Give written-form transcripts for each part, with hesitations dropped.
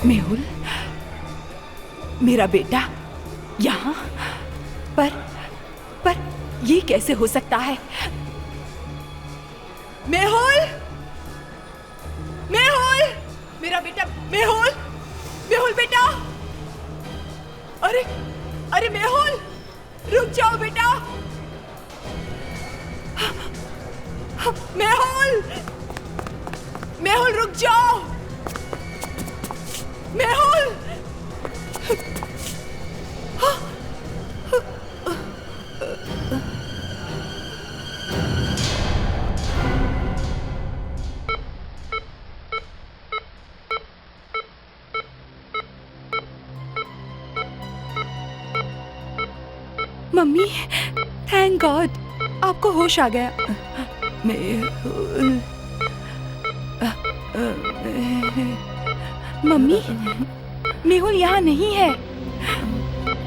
मेहुल, मेरा बेटा यहाँ पर ये कैसे हो सकता है? मेहुल, मेहुल, मेरा बेटा मेहुल, मेहुल बेटा, अरे मेहुल, रुक जाओ बेटा, मेहुल, मेहुल रुक जाओ, मेहुल। मम्मी, थैंक गॉड, आपको होश आ गया। मेहुल, मम्मी, मेहुल यहाँ नहीं है।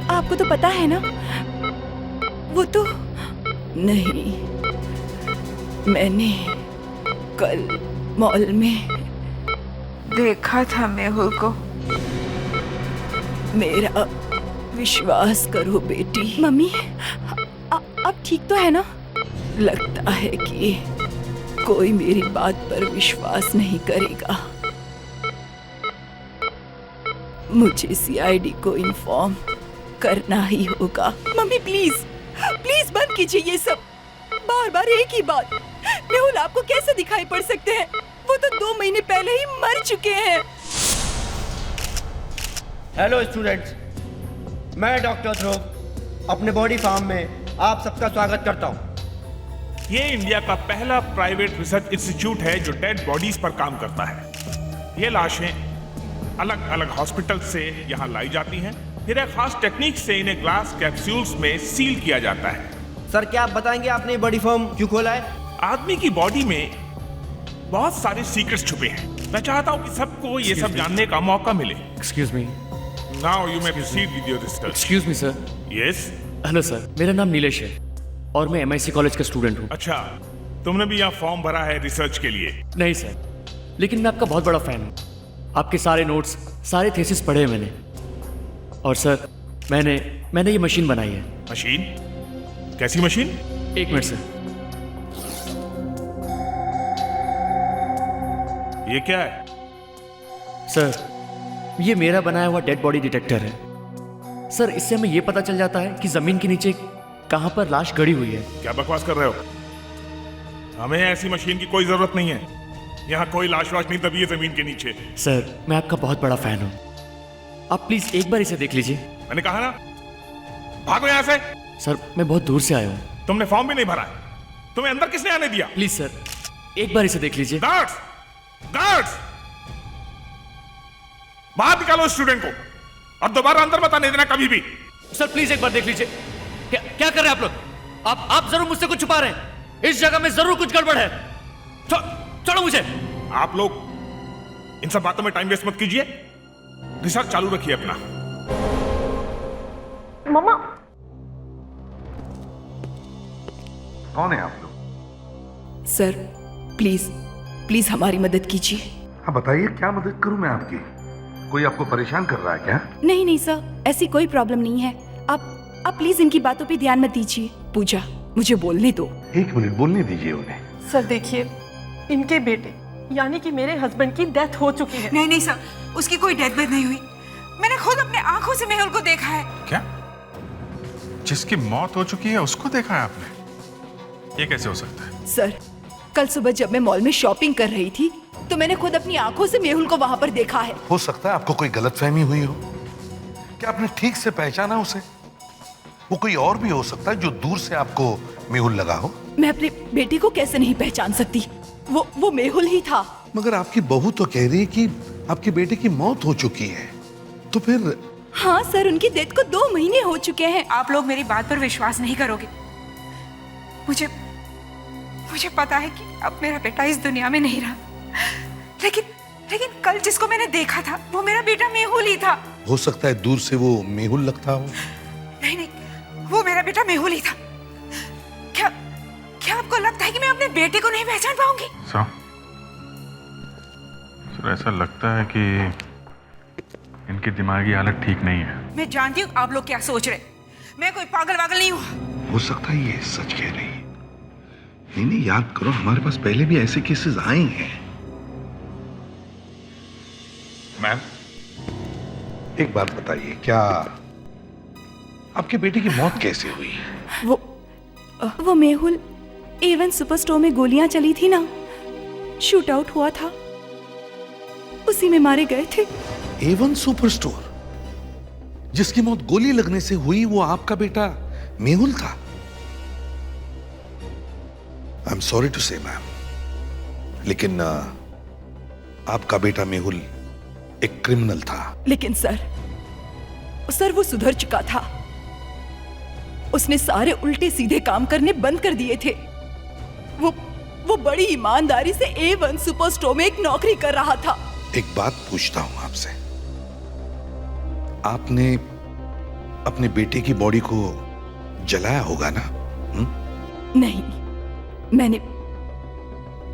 आपको तो पता है ना, वो तो नहीं। मैंने कल मॉल में देखा था मेहुल को। मेरा विश्वास करो बेटी। मम्मी, अब ठीक तो है ना? लगता है कि कोई मेरी बात पर विश्वास नहीं करेगा। मुझे सीआईडी को इन्फॉर्म करना ही होगा। मम्मी प्लीज, प्लीज बंद कीजिए ये सब। बार बार एक ही बात। मेहुल आपको कैसे दिखाई पड़ सकते हैं? वो तो 2 महीने पहले ही मर चुके हैं। हेलो स्टूडेंट्स, मैं डॉक्टर ध्रुव अपने बॉडी फार्म में आप सबका स्वागत करता हूँ। ये इंडिया का पहला प्राइवेट रिसर्च इंस्टीट्यूट है जो डेड बॉडीज पर काम करता है। ये लाशें अलग अलग हॉस्पिटल से यहाँ लाई जाती हैं, फिर एक खास टेक्निक से इन्हें ग्लास कैप्सूल्स में सील किया जाता है। सर, क्या आप बताएंगे आपने बॉडी फार्म क्यों खोला है? आदमी की बॉडी में बहुत सारे सीक्रेट्स छुपे हैं। मैं चाहता हूँ कि सबको ये सब जानने का मौका मिले। Excuse me. Now you may proceed with your research. Excuse me sir. Yes. Hello sir, मेरा नाम नीलेश है और मैं MIC कॉलेज का स्टूडेंट हूँ। अच्छा, तुमने भी यहाँ फॉर्म भरा है रिसर्च के लिए? नहीं सर, लेकिन मैं आपका बहुत बड़ा फैन हूँ। आपके सारे नोट्स, सारे थीसिस पढ़े हैं मैंने। और सर, मैंने ये मशीन बनाई है। मशीन? कैसी मशीन? एक मिनट सर। ये क्या है? सर, ये मेरा बनाया हुआ डेड बॉडी डिटेक्टर है। सर, इससे हमें ये पता चल जाता है कि जमीन के नीचे कहां पर लाश गड़ी हुई है। क्या बकवास कर रहे हो? हमें ऐसी मशीन की कोई जरूरत नहीं है। यहाँ कोई लाश वाश नहीं दबी है जमीन के नीचे। सर, मैं आपका बहुत बड़ा फैन हूँ। आप प्लीज एक बार इसे देख लीजिए। मैंने कहा ना, भागो यहाँ से। सर, मैं बहुत दूर से आया हूँ। तुमने फॉर्म भी नहीं भरा है। तुम्हें अंदर किसने आने दिया? प्लीज सर, एक बार इसे देख लीजिए। गार्ड्स, गार्ड्स, बाहर निकालो स्टूडेंट को और दोबारा अंदर मत आने देना कभी भी। सर प्लीज एक बार देख लीजिए। क्या कर रहे हैं आप लोग? आप जरूर मुझसे कुछ छुपा रहे हैं। इस जगह में जरूर कुछ गड़बड़ है। छोड़ो मुझे। आप लोग इन सब बातों में टाइम वेस्ट मत कीजिए, रिसर्च चालू रखिए अपना। मम्मा, कौन है आप लोग? सर प्लीज, प्लीज हमारी मदद कीजिए। हाँ बताइए, क्या मदद करूं मैं आपकी? कोई आपको परेशान कर रहा है क्या? नहीं नहीं सर, ऐसी कोई प्रॉब्लम नहीं है। आप प्लीज इनकी बातों पे ध्यान मत दीजिए। पूजा, मुझे बोलने दो। 1 मिनट बोलने दीजिए उन्हें। सर देखिए, इनके बेटे यानी कि मेरे हस्बैंड की डेथ हो चुकी है। नहीं नहीं सर, उसकी कोई डेथ बेथ नहीं हुई। मैंने खुद अपने आंखों से मेहुल को देखा है। क्या? जिसकी मौत हो चुकी है उसको देखा है आपने? ये कैसे हो सकता है? सर, कल सुबह जब मैं मॉल में शॉपिंग कर रही थी तो मैंने खुद अपनी आंखों से मेहुल को वहां पर देखा है। हो सकता है आपको कोई गलतफहमी हुई हो। क्या आपने ठीक से पहचाना उसे? वो कोई और भी हो सकता है जो दूर से आपको मेहुल लगा हो। मैं अपने बेटे को कैसे नहीं पहचान सकती? वो मेहुल ही था। मगर आपकी बहू तो कह रही है कि आपके बेटे की मौत हो चुकी है, तो फिर? हाँ सर, उनकी डेथ को 2 महीने हो चुके हैं। आप लोग मेरी बात पर विश्वास नहीं करोगे। मुझे पता है कि अब मेरा बेटा इस दुनिया में नहीं रहा, लेकिन कल जिसको मैंने देखा था वो मेरा बेटा मेहुल ही था। हो सकता है दूर से वो मेहुल लगता हो। नहीं, वो मेरा बेटा मेहुल ही था। क्या आपको लगता है कि मैं अपने बेटे को नहीं पहचान पाऊंगी? सर, ऐसा लगता है कि इनकी दिमागी हालत ठीक नहीं है। मैं जानती हूँ आप लोग क्या सोच रहे। मैं कोई पागल वागल नहीं हूँ। हो सकता है ये सच कह रही है। नहीं नहीं, याद करो, हमारे पास पहले भी ऐसे केसेस आए हैं। मैम, एक बात बताइए, क्या आपके बेटे की मौत कैसे हुई? वो मेहुल A1 सुपर स्टोर में गोलियां चली थी ना, शूट आउट हुआ था, उसी में मारे गए थे। A1 सुपर स्टोर, जिसकी मौत गोली लगने से हुई, वो आपका बेटा मेहुल था? आई एम सॉरी टू से मैम, लेकिन आपका बेटा मेहुल एक क्रिमिनल था। लेकिन सर वो सुधर चुका था। उसने सारे उल्टे सीधे काम करने बंद कर दिए थे। वो बड़ी ईमानदारी से A1 सुपर स्टोर में एक नौकरी कर रहा था। एक बात पूछता हूं आपसे, आपने अपने बेटे की बॉडी को जलाया होगा ना? नहीं,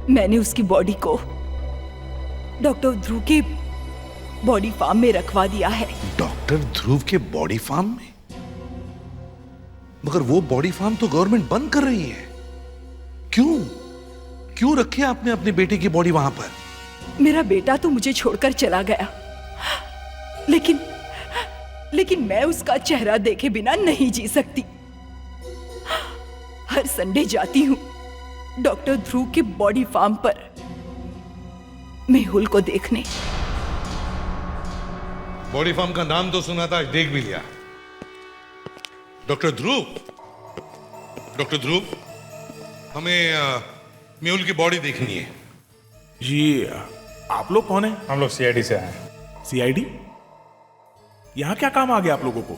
मैंने उसकी बॉडी को डॉक्टर ध्रुव के बॉडी फार्म में रखवा दिया है। डॉक्टर ध्रुव के बॉडी फार्म में? मगर वो बॉडी फार्म तो गवर्नमेंट बंद कर रही है। क्यों रखी आपने अपने बेटे की बॉडी वहां पर? मेरा बेटा तो मुझे छोड़कर चला गया, लेकिन मैं उसका चेहरा देखे बिना नहीं जी सकती। हर संडे जाती हूँ डॉक्टर ध्रुव के बॉडी फार्म पर मेहुल को देखने। बॉडी फार्म का नाम तो सुना था, देख भी लिया। डॉक्टर ध्रुव, हमें मेहुल की बॉडी देखनी है। जी, आप लोग कौन हैं? हम लोग CID से आए हैं। CID? यहाँ क्या काम आ गया आप लोगों को?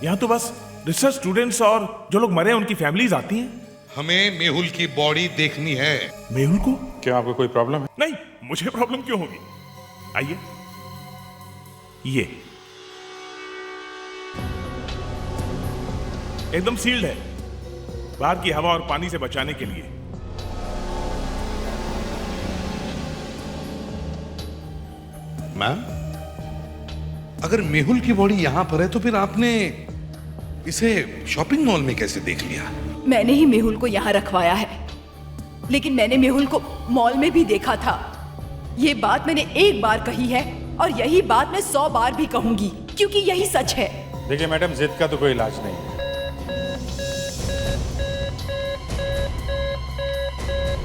यहाँ तो बस रिसर्च स्टूडेंट्स और जो लोग मरे हैं उनकी फैमिलीज आती हैं। हमें मेहुल की बॉडी देखनी है। मेहुल को? क्या आपको कोई प्रॉब्लम है? नहीं, मुझे प्रॉब्लम क्यों होगी? आइए, ये एकदम सील्ड है, बाहर की हवा और पानी से बचाने के लिए। मैम, अगर मेहुल की बॉडी यहां पर है तो फिर आपने इसे शॉपिंग मॉल में कैसे देख लिया? मैंने ही मेहुल को यहाँ रखवाया है, लेकिन मैंने मेहुल को मॉल में भी देखा था। ये बात मैंने एक बार कही है और यही बात मैं 100 बार भी कहूंगी, क्योंकि यही सच है। देखिए मैडम, जिद का तो कोई इलाज नहीं है।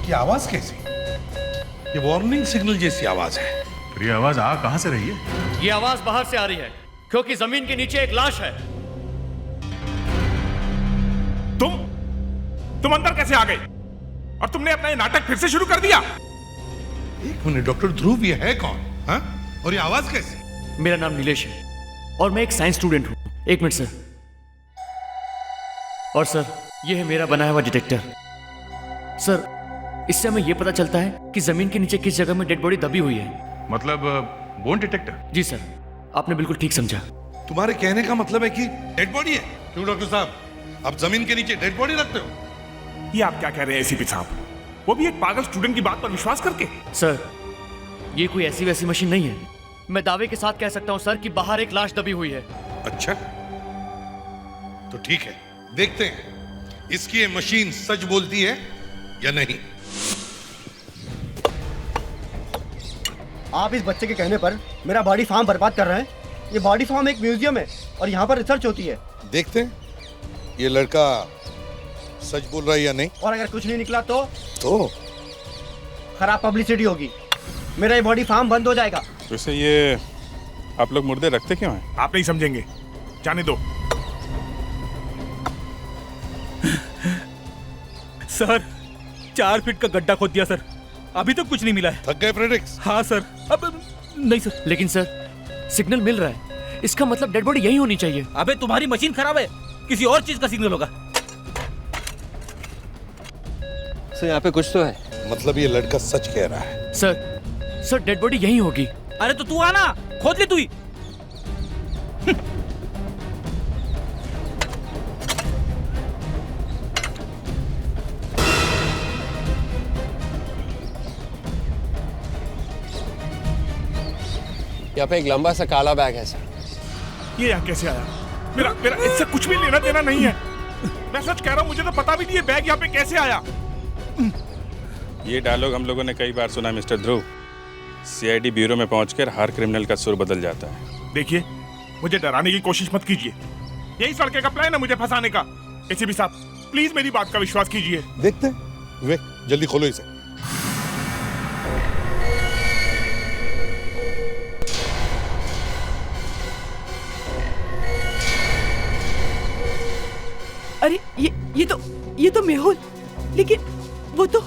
ये आवाज कैसी? ये वार्निंग सिग्नल जैसी आवाज है। फिर ये आवाज आ कहां से रही है? ये आवाज बाहर से आ रही है, क्योंकि जमीन के नीचे एक लाश है। तुम अंदर कैसे आ गए? और तुमने अपना ये नाटक फिर से शुरू कर दिया? एक मिनट, डॉक्टर ध्रुव ये है कौन? हाँ? और ये आवाज कैसी? मेरा नाम नीलेश है और मैं एक साइंस स्टूडेंट हूँ। एक मिनट सर। और सर, ये है मेरा बनाया हुआ डिटेक्टर। सर, इससे हमें यह पता चलता है कि जमीन के नीचे किस जगह में डेड बॉडी दबी हुई है। मतलब बोन डिटेक्टर? जी सर, आपने बिल्कुल ठीक समझा। तुम्हारे कहने का मतलब है कि डेड बॉडी है? क्यों डॉक्टर साहब, आप जमीन के नीचे डेड बॉडी रखते हो? ये आप क्या कह रहे हैं ACP साहब? वो भी एक पागल स्टूडेंट की बात पर विश्वास करके? सर, ये कोई ऐसी वैसी मशीन नहीं है। मैं दावे के साथ कह सकता हूं सर कि बाहर एक लाश दबी हुई है। अच्छा, तो ठीक है, देखते हैं इसकी ये मशीन सच बोलती है या नहीं। आप इस बच्चे के कहने पर मेरा बॉडी फार्म बर्बाद कर रहे हैं। ये बॉडी फार्म एक म्यूजियम है और यहाँ पर रिसर्च होती है। देखते हैं ये लड़का सच बोल रहा है या नहीं। और अगर कुछ नहीं निकला तो खराब पब्लिसिटी होगी, मेरा ये बॉडी फार्म बंद हो जाएगा। वैसे ये आप लोग मुर्दे रखते क्यों हैं? आप नहीं समझेंगे, जाने दो। सर, 4 फीट का गड्ढा खोद दिया सर, अभी तक कुछ नहीं मिला है। थक गए फ्रेडरिक्स? हाँ सर। अब नहीं सर। लेकिन सर, सिग्नल मिल रहा है, इसका मतलब डेड बॉडी यही होनी चाहिए। अबे तुम्हारी मशीन खराब है, किसी और चीज का सिग्नल होगा। सर, यहाँ पे कुछ तो है। मतलब ये लड़का सच कह रहा है। सर डेड बॉडी यही होगी। अरे तो तू आना, खोद ले तू ही। यहाँ पे एक लंबा सा काला बैग है सर। ये यहाँ कैसे आया? मेरा मेरा इससे कुछ भी लेना देना नहीं है। मैं सच कह रहा हूँ, मुझे तो पता भी नहीं ये बैग यहाँ पे कैसे आया। ये डायलॉग हम लोगों ने कई बार सुना मिस्टर ध्रुव। सीआईडी ब्यूरो में पहुंचकर हर क्रिमिनल का सुर बदल जाता है। देखिए, मुझे डराने की कोशिश मत कीजिए। यही इस लड़के का प्लान है मुझे फंसाने का। एसीपी साहब, प्लीज मेरी बात का विश्वास कीजिए। देखते हैं। विवेक, जल्दी खोलो इसे। अरे ये तो मेहुल, लेकिन वो तो,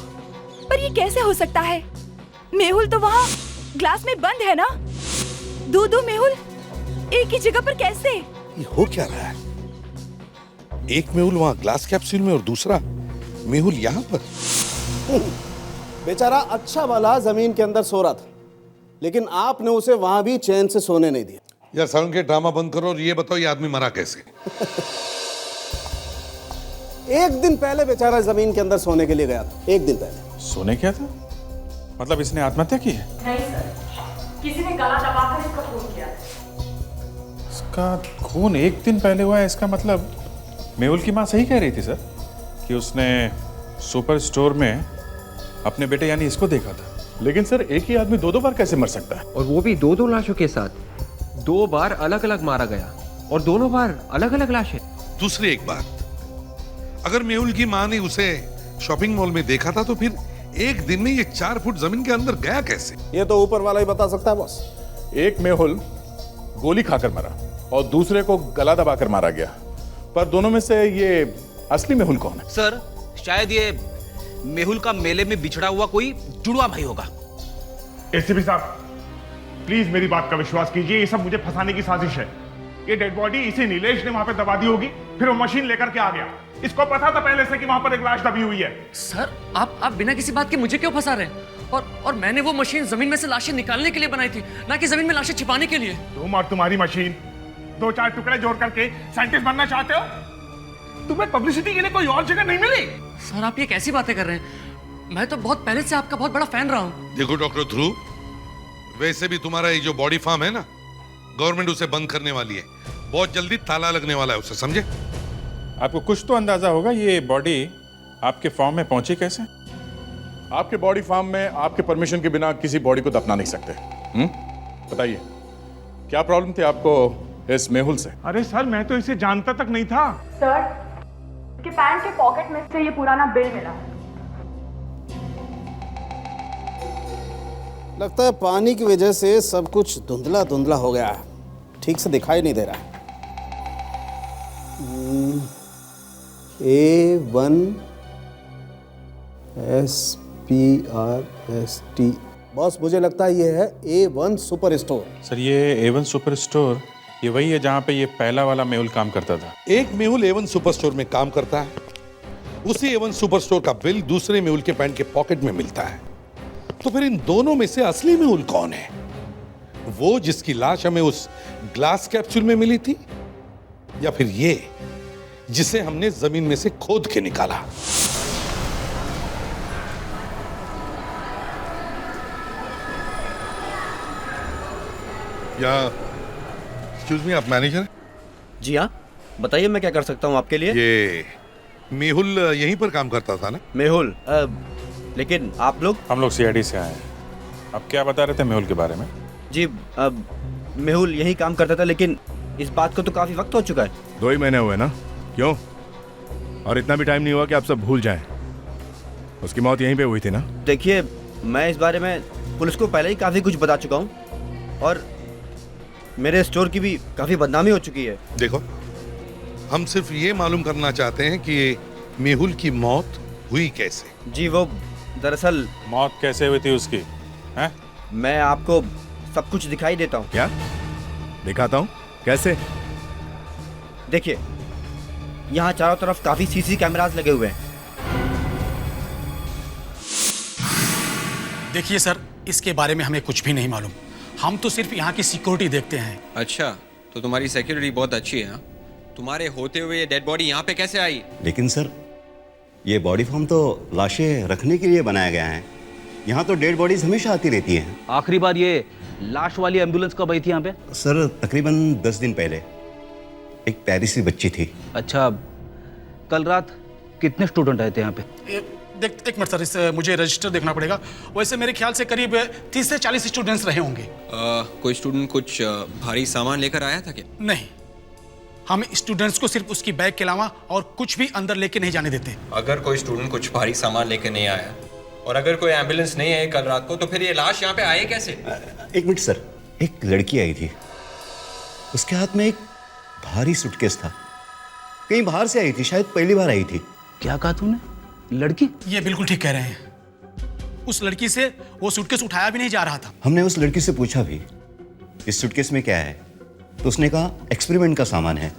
पर ये कैसे हो सकता है? मेहुल तो वहाँ ग्लास में बंद है ना। दो मेहुल एक ही जगह पर कैसे? ये हो क्या रहा है? एक मेहुल वहां ग्लास कैप्सूल में और दूसरा मेहुल यहाँ पर। बेचारा अच्छा वाला जमीन के अंदर सो रहा था, लेकिन आपने उसे वहां भी चैन से सोने नहीं दिया। यार साउंड के ड्रामा बंद करो और ये बताओ ये आदमी मरा कैसे? एक दिन पहले बेचारा जमीन के अंदर सोने के लिए गया था। एक दिन पहले सोने क्या था? मतलब इसने आत्महत्या की है? नहीं सर, किसी ने गला दबाकर इसका खून किया। इसका खून एक दिन पहले हुआ है, इसका मतलब मेहुल की माँ सही कह रही थी सर कि उसने सुपर स्टोर में अपने बेटे यानी इसको देखा था। लेकिन सर, एक ही आदमी दो बार कैसे मर सकता है? और वो भी दो लाशों के साथ। 2 बार अलग अलग मारा गया और दोनों बार अलग अलग लाशें। दूसरी एक बात, अगर मेहुल की माँ ने उसे शॉपिंग मॉल में देखा था तो फिर एक दिन में ये 4 फुट जमीन के अंदर गया कैसे? ये तो ऊपर वाला ही बता सकता है बॉस। एक मेहुल गोली खाकर मरा और दूसरे को गला दबाकर मारा गया, पर दोनों में से ये असली मेहुल कौन है? सर, शायद ये मेहुल का मेले में बिछड़ा हुआ कोई जुड़वा भाई होगा। एसीपी साहब, प्लीज मेरी बात का विश्वास कीजिए। ये सब मुझे फंसाने की साजिश है। ये डेड बॉडी इसी नीलेश ने वहां पे दबा दी होगी, फिर वो मशीन लेकर के आ गया। इसको पता था पहले से कि वहां पर एक लाश दबी हुई है। सर, आप बिना किसी बात के मुझे क्यों फंसा रहे हैं? और मैंने वो मशीन जमीन में से लाशें निकालने के लिए बनाई थी, ना कि जमीन में लाशें छिपाने के लिए। तुम और तुम्हारी मशीन 2-4 टुकड़े जोड़ करके साइंटिस्ट बनना चाहते हो? तुम्हें पब्लिसिटी के लिए कोई और जगह नहीं मिली? सर, आप ये कैसी बातें कर रहे हैं? मैं तो बहुत पहले से आपका बहुत बड़ा फैन रहा हूँ। देखो डॉक्टर ध्रुव, वैसे भी तुम्हारा ये जो बॉडी फार्म है ना, गवर्नमेंट उसे बंद करने वाली है। बहुत जल्दी ताला लगने वाला है उसे, समझे? आपको कुछ तो अंदाजा होगा ये बॉडी आपके फार्म में पहुंची कैसे? आपके बॉडी फार्म में आपके परमिशन के बिना किसी बॉडी को दफना नहीं सकते। बताइए, क्या प्रॉब्लम थी आपको इस मेहुल से? अरे सर, मैं तो इसे जानता तक नहीं था। सर, इसके पैंट के पॉकेट में से ये पुराना बिल मिला। लगता है पानी की वजह से सब कुछ धुंधला धुंधला हो गया है, ठीक से दिखाई नहीं दे रहा है। A1 SPRST। बॉस, मुझे लगता है ये है A1 सुपर स्टोर। सर, ये A1 सुपर स्टोर ये वही है जहाँ पे ये पहला वाला मेहुल काम करता था। एक मेहुल A1 सुपर स्टोर में काम करता है, उसी A1 सुपर स्टोर का बिल दूसरे मेहुल के पैंट के पॉकेट में मिलता है। तो फिर इन दोनों में से असली मेहुल कौन है? वो जिसकी लाश हमें उस ग्लास कैप्सूल में मिली थी, या फिर ये जिसे हमने जमीन में से खोद के निकाला? या एक्सक्यूज मी, आप मैनेजर? जी हाँ, बताइए मैं क्या कर सकता हूँ आपके लिए। ये मेहुल यहीं पर काम करता था ना? मेहुल, लेकिन आप लोग? हम लोग सीआईडी से आए हैं। आप क्या बता रहे थे मेहुल के बारे में? जी, मेहुल यही काम करता था, लेकिन इस बात को तो काफी वक्त हो चुका है। 2 ही महीने हुए ना? क्यों? और इतना भी टाइम नहीं हुआ कि आप सब भूल जाएं। उसकी मौत यहीं पे हुई थी ना? देखिए, मैं इस बारे में पुलिस को पहले ही काफी कुछ बता चुका हूँ और मेरे स्टोर की भी काफी बदनामी हो चुकी है। देखो, हम सिर्फ ये मालूम करना चाहते हैं कि ये मेहुल की मौत हुई कैसे। जी, वो दरअसल मौत कैसे हुई थी उसकी? हैं? मैं आपको सब कुछ दिखाई देता हूँ। क्या दिखाता हूँ? कैसे? देखिए, यहाँ चारों तरफ काफी सीसी कैमरास लगे हुए हैं। देखिए सर, इसके बारे में हमें कुछ भी नहीं मालूम। हम तो सिर्फ यहाँ की सिक्योरिटी देखते हैं। अच्छा, तो तुम्हारी सिक्योरिटी बहुत अच्छी है। तुम्हारे होते हुए ये डेड बॉडी यहाँ पे कैसे आई? लेकिन सर, ये बॉडी फार्म तो लाशें रखने के लिए बनाया गया है। यहाँ तो डेड बॉडीज हमेशा आती रहती हैं। आखिरी बार ये लाश वाली एम्बुलेंस कब आई थी यहाँ पे? सर तकरीबन 10 दिन पहले एक पेरिसी बच्ची थी। अच्छा, कल रात कितने स्टूडेंट आए थे यहाँ पे? एक मिनट सर, इस मुझे रजिस्टर देखना पड़ेगा। वैसे मेरे ख्याल से करीब 30 से 40 स्टूडेंट्स रहे होंगे। कोई स्टूडेंट कुछ भारी सामान लेकर आया था क्या? नहीं, हम स्टूडेंट्स को सिर्फ उसकी बैग के अलावा और कुछ भी अंदर लेके नहीं जाने देते। अगर कोई स्टूडेंट कुछ भारी सामान लेकर नहीं आया और अगर कोई एम्बुलेंस नहीं आई कल रात को, तो फिर ये लाश यहाँ पे आई कैसे? एक मिनट सर, एक लड़की आई थी, उसके हाथ में एक भारी सूटकेस था। कहीं बाहर से आई थी, शायद पहली बार आई थी। क्या कहा तूने? लड़की? ये बिल्कुल ठीक कह रहे हैं। उस लड़की से वो सूटकेस उठाया भी नहीं जा रहा था। हमने उस लड़की से पूछा भी इस सूटकेस में क्या है, तो उसने कहा एक्सपेरिमेंट का सामान है।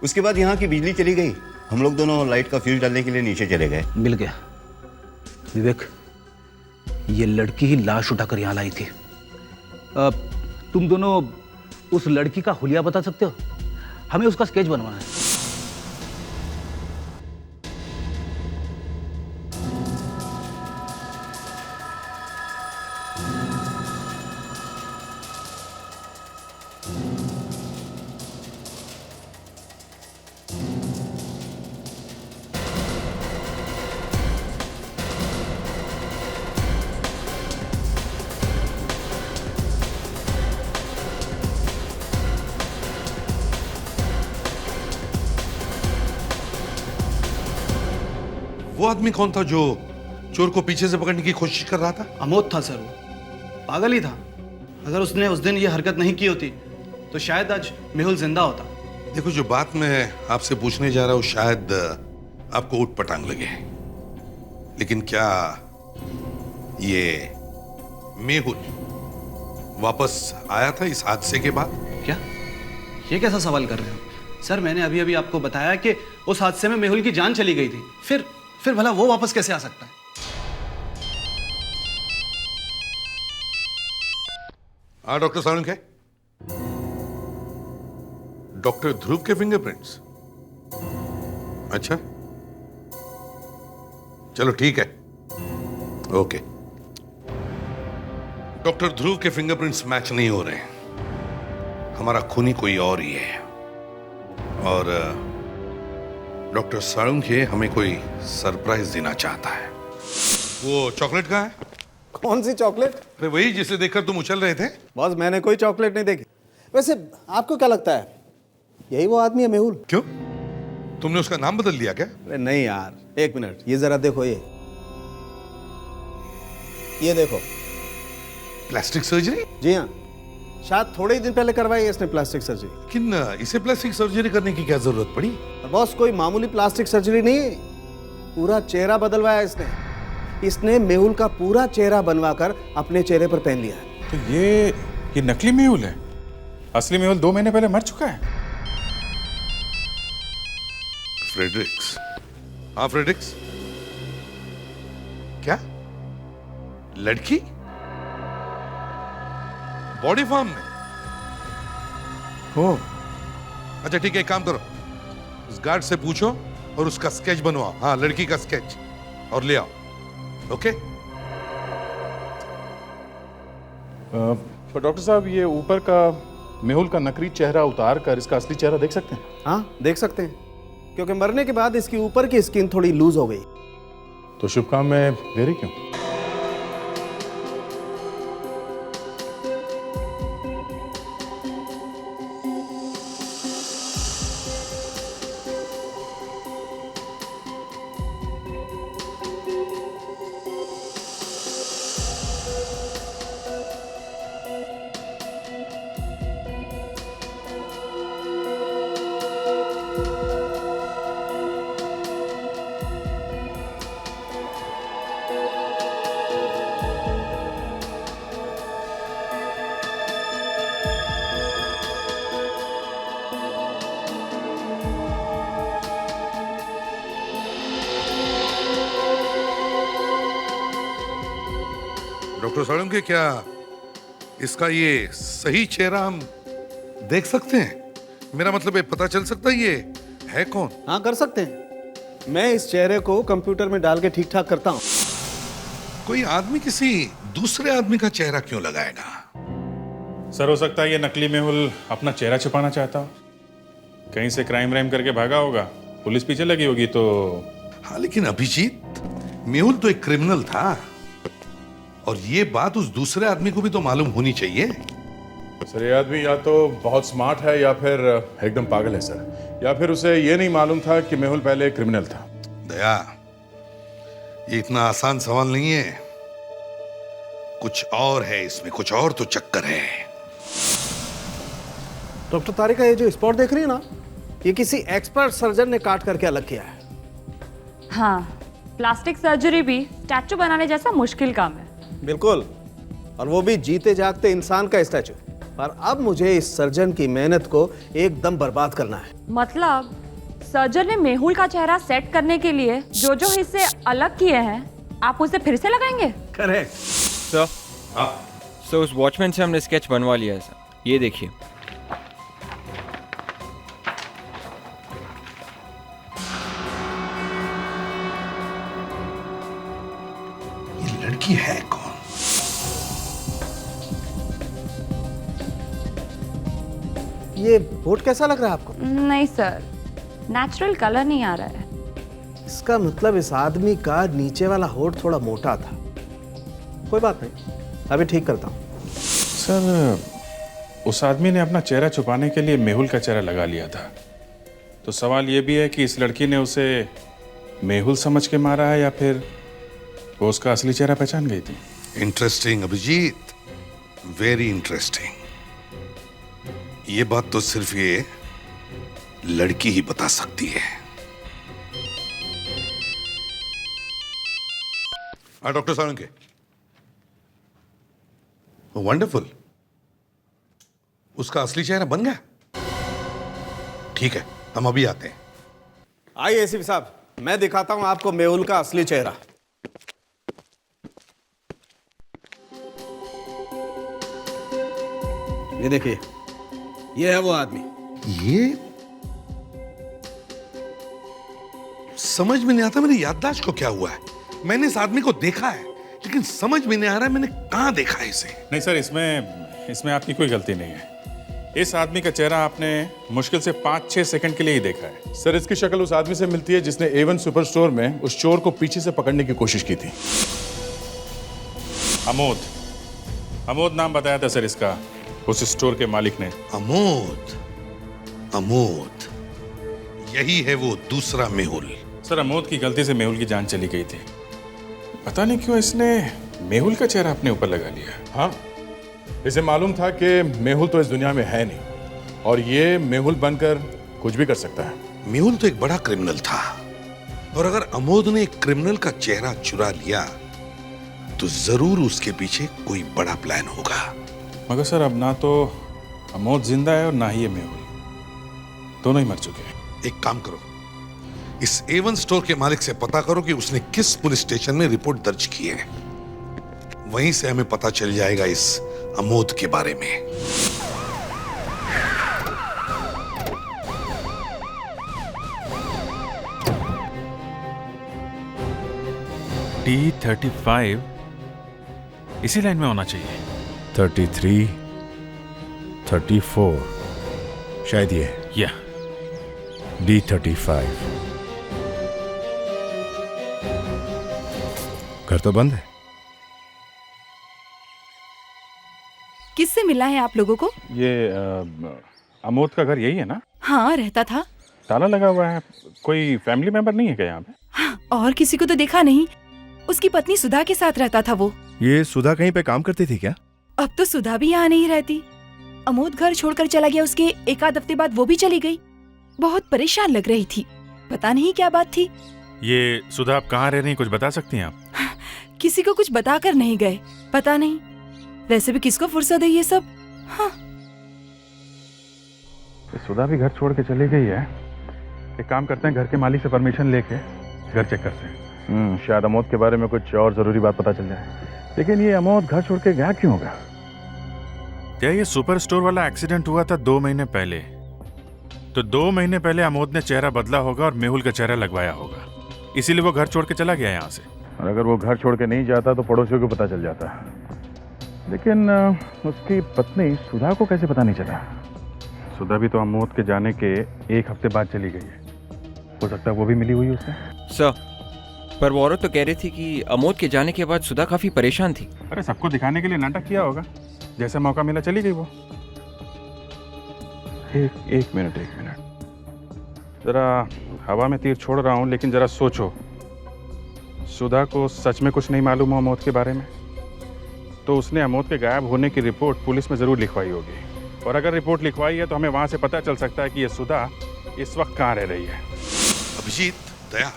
उसके बाद यहाँ की बिजली चली गई, हम लोग दोनों लाइट का फ्यूज डालने के लिए नीचे चले गए। मिल गया। विवेक, ये लड़की ही लाश उठाकर यहाँ लाई थी। तुम दोनों उस लड़की का हुलिया बता सकते हो? हमें उसका स्केच बनवाना है। वो आदमी कौन था जो चोर को पीछे से पकड़ने की कोशिश कर रहा था? अमोद था सर, वो पागल ही था। अगर उसने उस दिन ये हरकत नहीं की होती तो शायद आज मेहुल जिंदा होता। देखो, जो बात मैं आपसे पूछने जा रहा हूं शायद आपको ऊट पटांग लगे, लेकिन क्या ये मेहुल वापस आया था इस हादसे के बाद? क्या ये कैसा सवाल कर रहे हो सर? मैंने अभी अभी आपको बताया कि उस हादसे में मेहुल की जान चली गई थी। फिर भला वो वापस कैसे आ सकता है? हाँ डॉक्टर सालुंखे, डॉक्टर ध्रुव के फिंगरप्रिंट्स? अच्छा, चलो ठीक है, ओके। डॉक्टर ध्रुव के फिंगरप्रिंट्स मैच नहीं हो रहे हैं, हमारा खूनी कोई और ही है। और डॉक्टर सालुंखे हमें कोई सरप्राइज देना चाहता है। वो चॉकलेट कहाँ है? कौन सी चॉकलेट? अरे वही जिसे देखकर तुम उछल रहे थे। बॉस, मैंने कोई चॉकलेट नहीं देखी। वैसे आपको क्या लगता है, यही वो आदमी है मेहुल? क्यों, तुमने उसका नाम बदल दिया क्या? अरे नहीं यार, एक मिनट, ये जरा देखो, ये देखो। Plastic surgery? जी हाँ, शायद थोड़े ही दिन पहले करवाई है इसने प्लास्टिक सर्जरी। लेकिन इसे प्लास्टिक सर्जरी करने की क्या जरूरत पड़ी? बॉस, कोई मामूली प्लास्टिक सर्जरी नहीं, पूरा चेहरा बदलवाया इसने मेहुल का पूरा चेहरा बनवाकर अपने चेहरे पर पहन लिया है। तो ये नकली मेहुल है? असली मेहुल 2 महीने पहले मर चुका है। फ्रेडरिक्स? हाँ फ्रेडरिक्स, क्या लड़की बॉडी फार्म में? हो, अच्छा ठीक है, एक काम करो, उस गार्ड से पूछो और उसका स्केच बनवाओ। हाँ, लड़की का स्केच, और ले आओ। ओके? तो डॉक्टर साहब, ये ऊपर का मेहुल का नकली चेहरा उतार कर इसका असली चेहरा देख सकते हैं? हाँ, देख सकते हैं, क्योंकि मरने के बाद इसकी ऊपर की स्किन थोड़ी लूज हो गई। तो शुभ काम में देरी क्यों? डॉक्टर सालुंखे, क्या इसका ये सही चेहरा हम देख सकते हैं? मेरा मतलब है, पता चल सकता है ये है कौन? हाँ, कर सकते हैं। मैं इस चेहरे को कंप्यूटर में डाल के ठीक ठाक करता हूँ। कोई आदमी किसी दूसरे आदमी का चेहरा क्यों लगाएगा? सर हो सकता है ये नकली मेहुल अपना चेहरा छुपाना चाहता हो, कहीं से क्राइम व्राइम करके भागा होगा, पुलिस पीछे लगी होगी तो। हाँ लेकिन अभिजीत, मेहुल तो एक क्रिमिनल था और ये बात उस दूसरे आदमी को भी तो मालूम होनी चाहिए। सर ये आदमी या तो बहुत स्मार्ट है या फिर एकदम पागल है सर, या फिर उसे ये नहीं मालूम था कि मेहुल पहले क्रिमिनल था। दया, ये इतना आसान सवाल नहीं है, कुछ और है इसमें, कुछ और तो चक्कर है। डॉक्टर तारिका, ये जो स्पॉट देख रही है ना, ये किसी एक्सपर्ट सर्जन ने काट करके अलग किया है। हाँ, प्लास्टिक सर्जरी भी स्टैचू बनाने जैसा मुश्किल काम है। बिल्कुल, और वो भी जीते जागते इंसान का स्टैचू। पर अब मुझे इस सर्जन की मेहनत को एकदम बर्बाद करना है। मतलब सर्जन ने मेहुल का चेहरा सेट करने के लिए जो जो हिस्से अलग किए हैं, आप उसे फिर से लगाएंगे? Correct sir. सर उस वॉचमैन से हमने स्केच बनवा लिया है सर, ये देखिए। ये लड़की है कौन? ये बोट कैसा लग रहा है आपको? नहीं सर, नेचुरल कलर नहीं आ रहा है। इसका मतलब इस आदमी का नीचे वाला होठ थोड़ा मोटा था। कोई बात नहीं, अभी ठीक करता हूँ। सर उस आदमी ने अपना चेहरा छुपाने के लिए मेहुल का चेहरा लगा लिया था, तो सवाल ये भी है कि इस लड़की ने उसे मेहुल समझ के मारा है या फिर वो उसका असली चेहरा पहचान गई थी। Interesting Abhijit, very interesting. ये बात तो सिर्फ ये लड़की ही बता सकती है। डॉक्टर सालुंके, वंडरफुल, उसका असली चेहरा बन गया। ठीक है, हम अभी आते हैं। आइए एसीपी साहब, मैं दिखाता हूं आपको मेहुल का असली चेहरा। ये देखिए, ये है वो आदमी। ये समझ में नहीं आता मेरी याददाश्त को क्या हुआ है। मैंने इस आदमी को देखा है लेकिन समझ में नहीं आ रहा मैंने कहां देखा है इसे। नहीं सर, इसमें आपकी कोई गलती नहीं है। इस आदमी का चेहरा आपने मुश्किल से 5-6 सेकंड के लिए ही देखा है। सर इसकी शक्ल उस आदमी से मिलती है जिसने A1 सुपर स्टोर में उस चोर को पीछे से पकड़ने की कोशिश की थी। अमोद नाम बताया था सर इसका, उस स्टोर के मालिक ने। अमोद, यही है वो दूसरा मेहुल। सर अमोद की गलती से मेहुल की जान चली गई थी, पता नहीं क्यों इसने मेहुल का चेहरा अपने ऊपर लगा लिया। हाँ, इसे मालूम था कि मेहुल तो इस दुनिया में है नहीं और ये मेहुल बनकर कुछ भी कर सकता है। मेहुल तो एक बड़ा क्रिमिनल था और अगर अमोद ने एक क्रिमिनल का चेहरा चुरा लिया तो जरूर उसके पीछे कोई बड़ा प्लान होगा। मगर सर अब ना तो अमोद जिंदा है और ना ही ये मेहुल, दोनों ही मर चुके हैं। एक काम करो, इस A1 स्टोर के मालिक से पता करो कि उसने किस पुलिस स्टेशन में रिपोर्ट दर्ज की है। वहीं से हमें पता चल जाएगा इस अमोद के बारे में। D35 इसी लाइन में होना चाहिए। 33, 34 शायद ये या D35। घर तो बंद है। किससे मिला है आप लोगों को? ये अमोद का घर यही है ना? हाँ, रहता था। ताला लगा हुआ है, कोई फैमिली मेंबर नहीं है क्या यहाँ पे? हाँ, और किसी को तो देखा नहीं। उसकी पत्नी सुधा के साथ रहता था वो। ये सुधा कहीं पे काम करती थी क्या? अब तो सुधा भी यहाँ नहीं रहती। अमोद घर छोड़कर चला गया, उसके एक आध हफ्ते बाद वो भी चली गई। बहुत परेशान लग रही थी, पता नहीं क्या बात थी। ये सुधा आप कहाँ रह रही हैं, कुछ बता सकती हैं आप? किसी को कुछ बताकर नहीं गए, पता नहीं। वैसे भी किसको फुर्सत है ये सब। हाँ। सुधा भी घर छोड़ के चली गई है। एक काम करते हैं, घर के मालिक से परमिशन लेके घर चेक करते हैं। शायद अमोद के बारे में कुछ और जरूरी बात पता चल जाए। लेकिन ये अमोद घर छोड़ के गया क्यों होगा? क्या ये सुपर स्टोर वाला एक्सीडेंट हुआ था 2 महीने पहले? तो 2 महीने पहले अमोद ने चेहरा बदला होगा और मेहुल का चेहरा लगवाया होगा, इसीलिए वो घर छोड़ के चला गया यहाँ से। और अगर वो घर छोड़ के नहीं जाता तो पड़ोसियों को पता चल जाता। लेकिन उसकी पत्नी सुधा को कैसे पता नहीं चला? सुधा भी तो अमोद के जाने के 1 हफ्ते बाद चली गई है। हो सकता है वो भी मिली हुई उससे। सर, पर वो औरत तो कह रही थी कि अमोद के जाने के बाद सुधा काफी परेशान थी। अरे सबको दिखाने के लिए नाटक किया होगा, जैसा मौका मिला चली गई वो। एक मिनट जरा हवा में तीर छोड़ रहा हूं, लेकिन जरा सोचो, सुधा को सच में कुछ नहीं मालूम हो अमोद के बारे में, तो उसने अमोद के गायब होने की रिपोर्ट पुलिस में जरूर लिखवाई होगी। और अगर रिपोर्ट लिखवाई है तो हमें वहां से पता चल सकता है कि ये सुधा इस वक्त कहाँ रह रही है। अभिजीत, दया,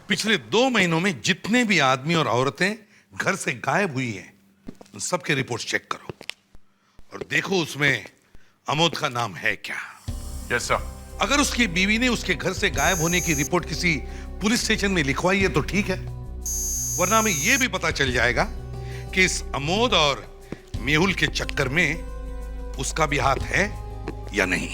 पिछले 2 महीनों में जितने भी आदमी और औरतें घर से गायब हुई हैं, उन सबके रिपोर्ट चेक करो और देखो उसमें अमोद का नाम है क्या। Yes sir. अगर उसकी बीवी ने उसके घर से गायब होने की रिपोर्ट किसी पुलिस स्टेशन में लिखवाई है तो ठीक है, वरना हमें यह भी पता चल जाएगा कि इस अमोद और मेहुल के चक्कर में उसका भी हाथ है या नहीं।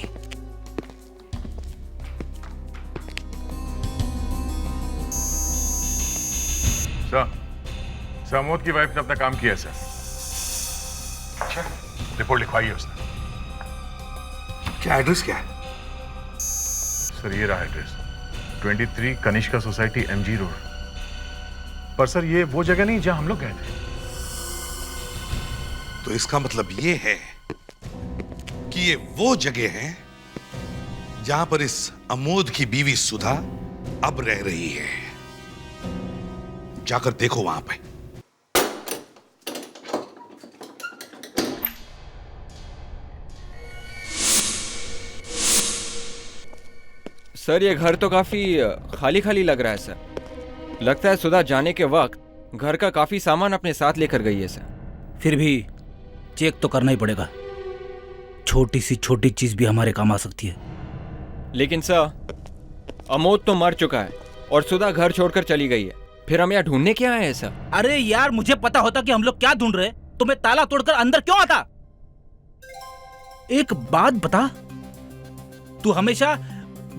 सर, अमोद की वाइफ ने अपना काम किया सर। अच्छा, रिपोर्ट लिखवाई है उसने। क्या एड्रेस क्या है? सर ये रहा address, 23 Kanishka society, MG road. पर सर ये वो जगह नहीं जहां हम लोग गए थे। तो इसका मतलब ये है कि ये वो जगह है जहां पर इस अमोद की बीवी सुधा अब रह रही है। जाकर देखो वहां पे। सर, ये घर तो काफी खाली खाली लग रहा है सर। लगता है सुधा जाने के वक्त घर का काफी सामान अपने साथ लेकर गई है सर। फिर भी चेक तो करना ही पड़ेगा, छोटी सी छोटी चीज भी हमारे काम आ सकती है। लेकिन सर, अमोद तो मर चुका है और सुधा घर छोड़कर चली गई है, फिर हम यहाँ ढूंढने क्या आए हैं सर? अरे यार, मुझे पता होता कि हम लोग क्या ढूंढ रहे तो मैं ताला तोड़कर अंदर क्यों आता। एक बात बता, तू हमेशा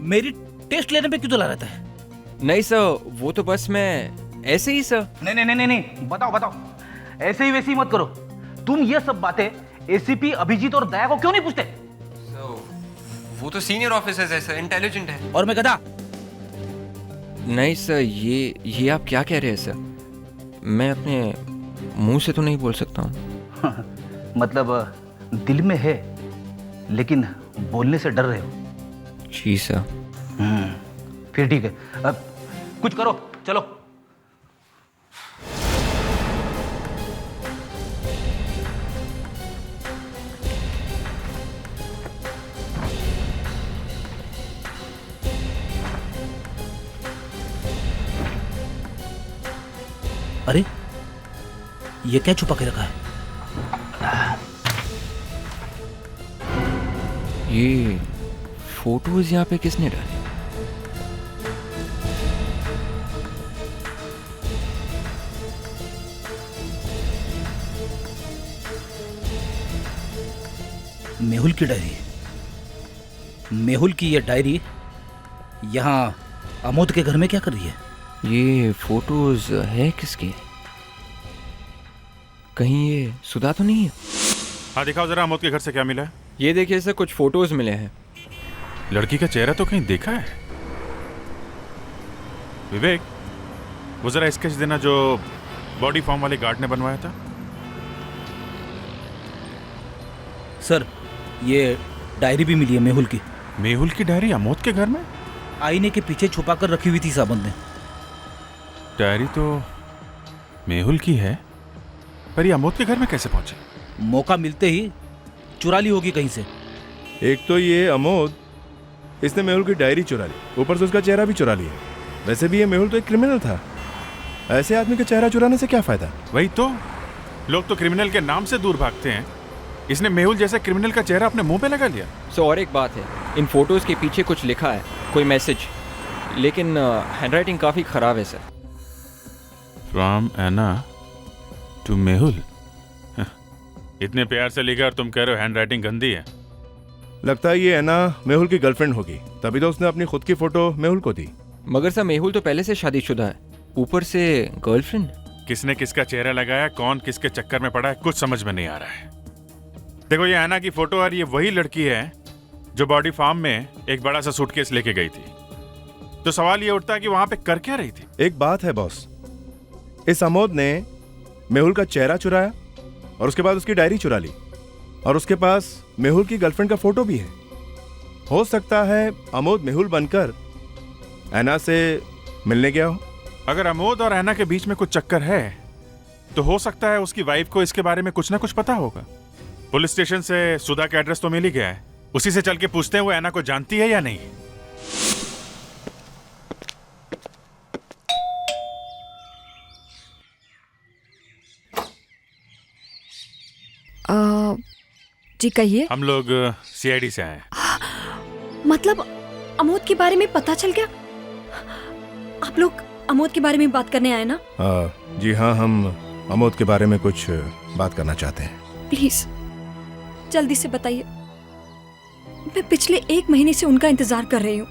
मेरी टेस्ट लेने पे क्यों तुला रहता है? नहीं सर, वो तो बस मैं ऐसे ही सर। नहीं, बताओ, ऐसे ही वैसे ही मत करो। तुम ये सब बातें ACP अभिजीत और दया को क्यों नहीं पूछते? वो तो सीनियर ऑफिसर्स है सर, इंटेलिजेंट है। और मैं गधा? नहीं सर, ये आप क्या कह रहे हैं सर? मैं अपने मुंह से तो नहीं बोल सकता हूँ। मतलब दिल में है लेकिन बोलने से डर रहे हो? जी सर। फिर ठीक है, अब कुछ करो, चलो। अरे ये क्या छुपा के रखा है? ये फोटोज यहाँ पे किसने डाली? मेहुल की डायरी। मेहुल की ये डायरी यहाँ अमोद के घर में क्या कर रही है? ये फोटोज है किसकी? कहीं ये सुधा तो नहीं है? हाँ दिखाओ जरा, अमोद के घर से क्या मिला है? ये देखिए सर, कुछ फोटोज मिले हैं। लड़की का चेहरा तो कहीं देखा है। विवेक, वो जरा स्केच देना जो बॉडी फॉर्म वाले गार्ड ने बनवाया था। सर, ये डायरी भी मिली है मेहुल की। मेहुल की डायरी अमोद के घर में? आईने के पीछे छुपा कर रखी हुई थी साबंद ने। डायरी तो मेहुल की है, पर ये अमोद के घर में कैसे पहुंचे? मौका मिलते ही चुरा ली होगी कहीं से। एक तो ये अमोद, इसने मेहुल की डायरी चुरा ली, ऊपर से उसका चेहरा भी चुरा लिया। वैसे भी ये मेहुल तो एक क्रिमिनल था, ऐसे आदमी का चेहरा चुराने से क्या फायदा? वही तो, लोग तो क्रिमिनल के नाम से दूर भागते हैं, इसने मेहुल जैसे क्रिमिनल का चेहरा अपने मुंह पे लगा लिया। सो और एक बात है, इन फोटोज के पीछे कुछ लिखा है, कोई मैसेज, लेकिन हैंडराइटिंग काफी खराब है sir. From Anna to Mehul. इतने प्यार से लिखा और तुम कह रहे हो हैंडराइटिंग गंदी है। लगता है ये एना मेहुल की गर्लफ्रेंड होगी, तभी तो उसने अपनी खुद की फोटो मेहुल को दी। मगर सर, मेहुल तो पहले से शादीशुदा है, ऊपर से गर्लफ्रेंड। किसने किसका चेहरा लगाया, कौन किसके चक्कर में पड़ा है, कुछ समझ में नहीं आ रहा है। देखो ये ऐना की फोटो और ये वही लड़की है जो बॉडी फार्म में एक बड़ा सा सूटकेस लेके गई थी। तो सवाल ये उठता है कि वहां पे कर क्या रही थी? एक बात है बॉस, इस अमोद ने मेहुल का चेहरा चुराया और उसके बाद उसकी डायरी चुरा ली, और उसके पास मेहुल की गर्लफ्रेंड का फोटो भी है। हो सकता है अमोद मेहुल बनकर ऐना से मिलने गया हो। अगर अमोद और ऐना के बीच में कुछ चक्कर है तो हो सकता है उसकी वाइफ को इसके बारे में कुछ ना कुछ पता होगा। पुलिस स्टेशन से सुधा का एड्रेस तो मिल ही गया है, उसी से चल के पूछते हैं वो ऐना को जानती है या नहीं। जी कहिए। हम लोग सीआईडी से आए हैं। मतलब अमोद के बारे में पता चल गया? आप लोग अमोद के बारे में बात करने आए ना? जी हाँ, हम अमोद के बारे में कुछ बात करना चाहते हैं। प्लीज जल्दी से बताइए। मैं पिछले 1 महीने से उनका इंतजार कर रही हूँ।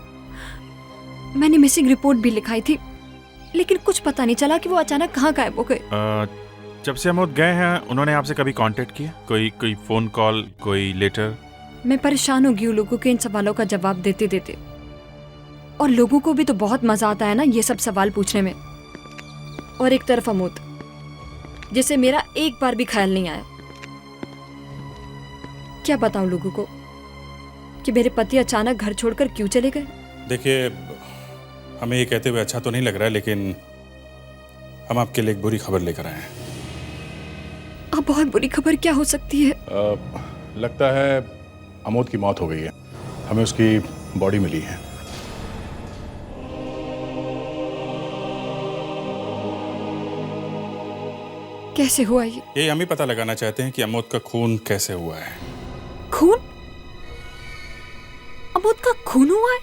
मैंने मिसिंग रिपोर्ट भी लिखाई थी, लेकिन कुछ पता नहीं चला कि वो अचानक कहाँ गायब हो गए। जब से अमोद गए हैं उन्होंने आपसे कभी कांटेक्ट किया? कोई फोन कॉल, कोई लेटर? मैं परेशान हो गई हूँ लोगों के इन सवालों का जवाब देते देते, और लोगों को भी तो बहुत मजा आता है ना ये सब सवाल पूछने में। और एक तरफ अमोद, जिसे मेरा एक बार भी ख्याल नहीं आया। क्या बताऊं लोगों को कि मेरे पति अचानक घर छोड़कर क्यों चले गए? देखिए, हमें ये कहते हुए अच्छा तो नहीं लग रहा है, लेकिन हम आपके लिए एक बुरी खबर लेकर आए हैं। अब बहुत बुरी खबर क्या हो सकती है? लगता है अमोद की मौत हो गई है। हमें उसकी बॉडी मिली है। कैसे हुआ ये? ये हम ही पता लगाना चाहते हैं कि अमोद का खून कैसे हुआ है। खून? अमोद का खून हुआ है?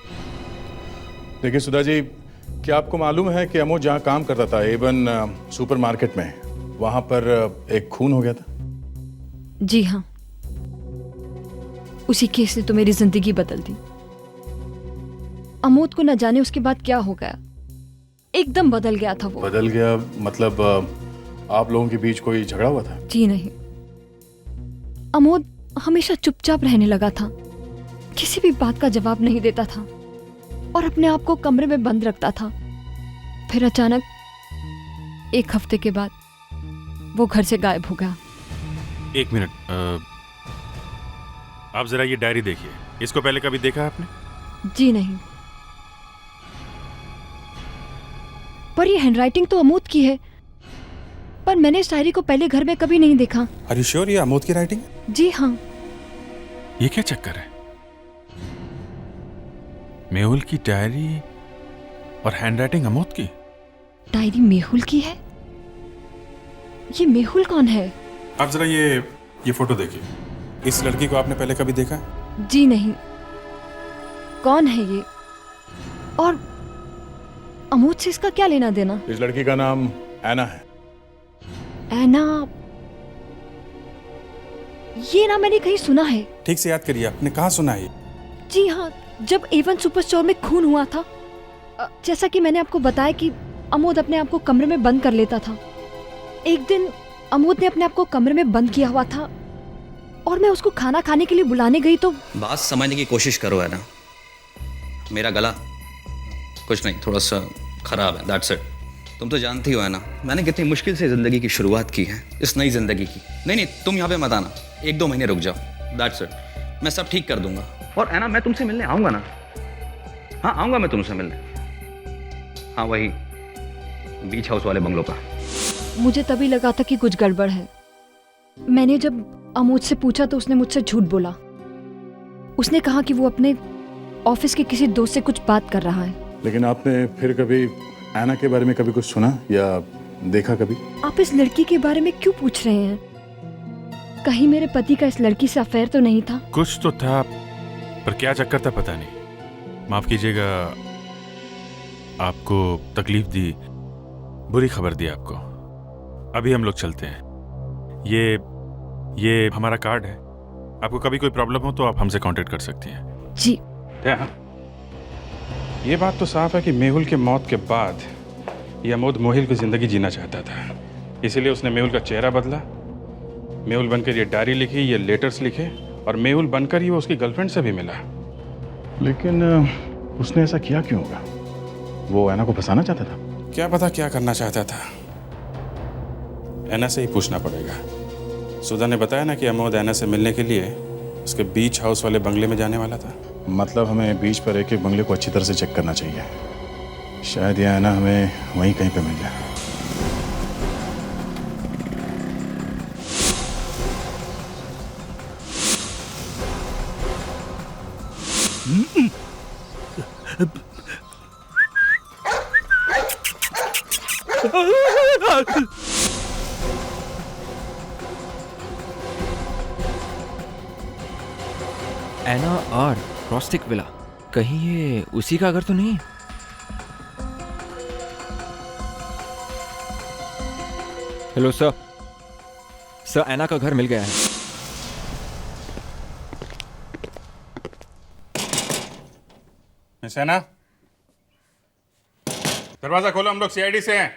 देखिए सुधा जी, क्या आपको मालूम है कि अमोद जहाँ काम करता था, एवन सुपरमार्केट में, वहां पर एक खून हो गया था? जी हाँ, उसी केस ने तो मेरी जिंदगी बदल दी। अमोद को न जाने उसके बाद क्या हो गया, एकदम बदल गया था वो। बदल गया मतलब आप लोगों के बीच कोई झगड़ा हुआ था? जी नहीं, अमोद हमेशा चुपचाप रहने लगा था, किसी भी बात का जवाब नहीं देता था और अपने आप को कमरे में बंद रखता था। फिर अचानक 1 हफ्ते के बाद वो घर से गायब हो गया। 1 मिनट, आप जरा ये डायरी देखिए। इसको पहले कभी देखा आपने? जी नहीं, पर ये हैंडराइटिंग तो अमोद की है, पर मैंने इस डायरी को पहले घर में कभी नहीं देखा। आर यू श्योर ये अमोद की राइटिंग? जी हाँ। ये क्या चक्कर है? मेहुल की डायरी और हैंडराइटिंग अमोद की? डायरी मेहुल की है? ये मेहुल कौन है? आप जरा ये फोटो देखिए। इस लड़की को आपने पहले कभी देखा? जी नहीं, कौन है ये और अमोद से इसका क्या लेना देना? इस लड़की का नाम ऐना है। ऐना? ये नाम मैंने कहीं सुना है। ठीक से याद करिए, आपने कहाँ सुना है? जी हाँ, जब A1 सुपर स्टोर में खून हुआ था, जैसा कि मैंने आपको बताया कि अमोद अपने आप को कमरे में बंद कर लेता था। एक दिन अमोद ने अपने आप को कमरे में बंद किया हुआ था और मैं उसको खाना खाने के लिए बुलाने गई तो। बात समझने की कोशिश करो है ना, मेरा गला कुछ नहीं, थोड़ा सा खराब है, दैट्स इट। तुम तो जानती हो है ना, मैंने कितनी मुश्किल से जिंदगी की शुरुआत की है, इस नई जिंदगी की। नहीं, तुम यहाँ पे मत आना, 1-2 महीने रुक जाओ, दैट्स इट। मैं सब ठीक कर दूंगा। और है ना, मैं तुमसे मिलने आऊंगा ना। हाँ, आऊंगा मैं तुमसे मिलने। हाँ, वही बीच हाउस वाले बंगलों पर। मुझे तभी लगा था कि कुछ गड़बड़ है। मैंने जब अमोद से पूछा तो उसने मुझसे झूठ बोला। उसने कहा कि वो अपने ऑफिस के किसी दोस्त से कुछ बात कर रहा है। लेकिन आपने फिर कभी ऐना के बारे में कभी कुछ सुना या देखा कभी? आप इस लड़की के बारे में क्यों पूछ रहे हैं? कहीं मेरे पति का इस लड़की से अफेयर तो नहीं था? कुछ तो था, पर क्या चक्कर था पता नहीं। माफ कीजिएगा, आपको तकलीफ दी, बुरी खबर दी आपको। अभी हम लोग चलते हैं। ये हमारा कार्ड है, आपको कभी कोई प्रॉब्लम हो तो आप हमसे कांटेक्ट कर सकती हैं। जी। ये बात तो साफ है कि मेहुल के मौत के बाद ये अमोद मोहिल की जिंदगी जीना चाहता था। इसीलिए उसने मेहुल का चेहरा बदला, मेहुल बनकर ये डायरी लिखी, ये लेटर्स लिखे, और मेहुल बनकर ही वो उसकी गर्लफ्रेंड से भी मिला। लेकिन उसने ऐसा किया क्यों होगा? वो ऐना को फंसाना चाहता था? क्या पता क्या करना चाहता था। ऐना से ही पूछना पड़ेगा। सुधा ने बताया ना कि अमोद ऐना से मिलने के लिए उसके बीच हाउस वाले बंगले में जाने वाला था। मतलब हमें बीच पर एक एक बंगले को अच्छी तरह से चेक करना चाहिए। शायद ये ऐना हमें वहीं कहीं पे मिल जाए। एना आर रॉस्टिक विला, कहीं ये उसी का घर तो नहीं? हेलो सर, सर एना का घर मिल गया है। मिस ऐना, दरवाजा खोलो, हम लोग सीआईडी से हैं।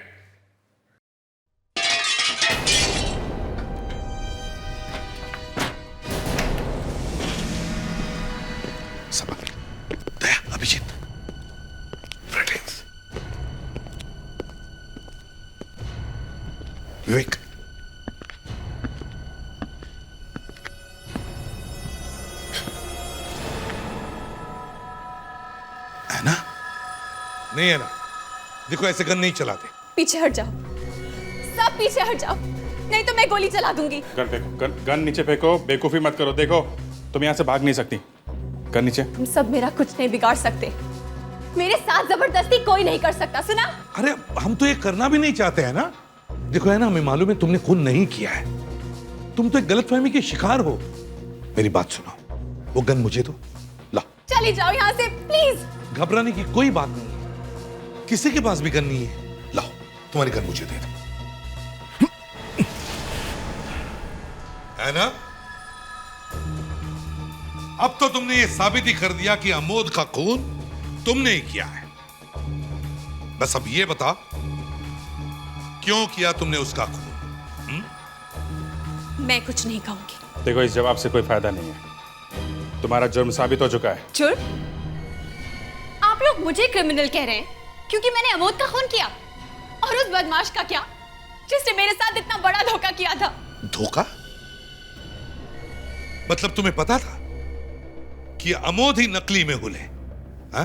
अभिजीत, विवेक, ऐना? नहीं ऐना, देखो ऐसे गन नहीं चलाते। पीछे हट जाओ, सब पीछे हट जाओ, नहीं तो मैं गोली चला दूंगी। गन फेंको, गन नीचे फेंको, बेवकूफी मत करो। देखो तुम यहाँ से भाग नहीं सकती। गन नीचे। तुम सब मेरा कुछ नहीं बिगाड़ सकते, मेरे साथ जबरदस्ती कोई नहीं कर सकता, सुना? अरे हम तो ये करना भी नहीं चाहते हैं ना। देखो है ना, हमें मालूम है तुमने खून नहीं किया है, तुम तो एक गलतफहमी के शिकार हो। मेरी बात सुनो, वो गन मुझे दो। ला, चली जाओ यहाँ से प्लीज। घबराने की कोई बात नहीं है, किसी के पास भी गन नहीं है। लाओ, तुम्हारी गन मुझे दे दो। है ना? अब तो तुमने ये साबित ही कर दिया कि अमोद का खून तुमने ही किया है। बस अब ये बता, क्यों किया तुमने उसका खून? मैं कुछ नहीं कहूंगी। देखो इस जवाब से कोई फायदा नहीं है, तुम्हारा जुर्म साबित हो चुका है। जुर्म? आप लोग मुझे क्रिमिनल कह रहे हैं क्योंकि मैंने अमोद का खून किया, और उस बदमाश का क्या जिसने मेरे साथ इतना बड़ा धोखा किया था? धोखा? मतलब तुम्हें पता था कि अमोद ही नकली मेहुल है? हाँ?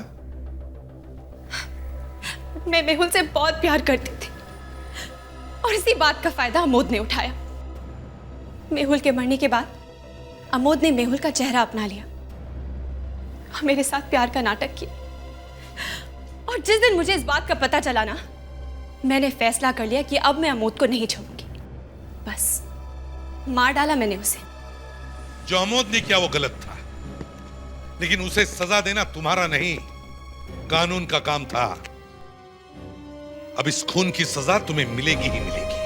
मैं मेहुल से बहुत प्यार करती थी और इसी बात का फायदा अमोद ने उठाया। मेहुल के मरने के बाद अमोद ने मेहुल का चेहरा अपना लिया और मेरे साथ प्यार का नाटक किया। और जिस दिन मुझे इस बात का पता चला ना, मैंने फैसला कर लिया कि अब मैं अमोद को नहीं छोड़ूंगी। बस मार डाला मैंने उसे। जो अमोद ने किया वो गलत था, लेकिन उसे सजा देना तुम्हारा नहीं, कानून का काम था। अब इस खून की सजा तुम्हें मिलेगी ही मिलेगी।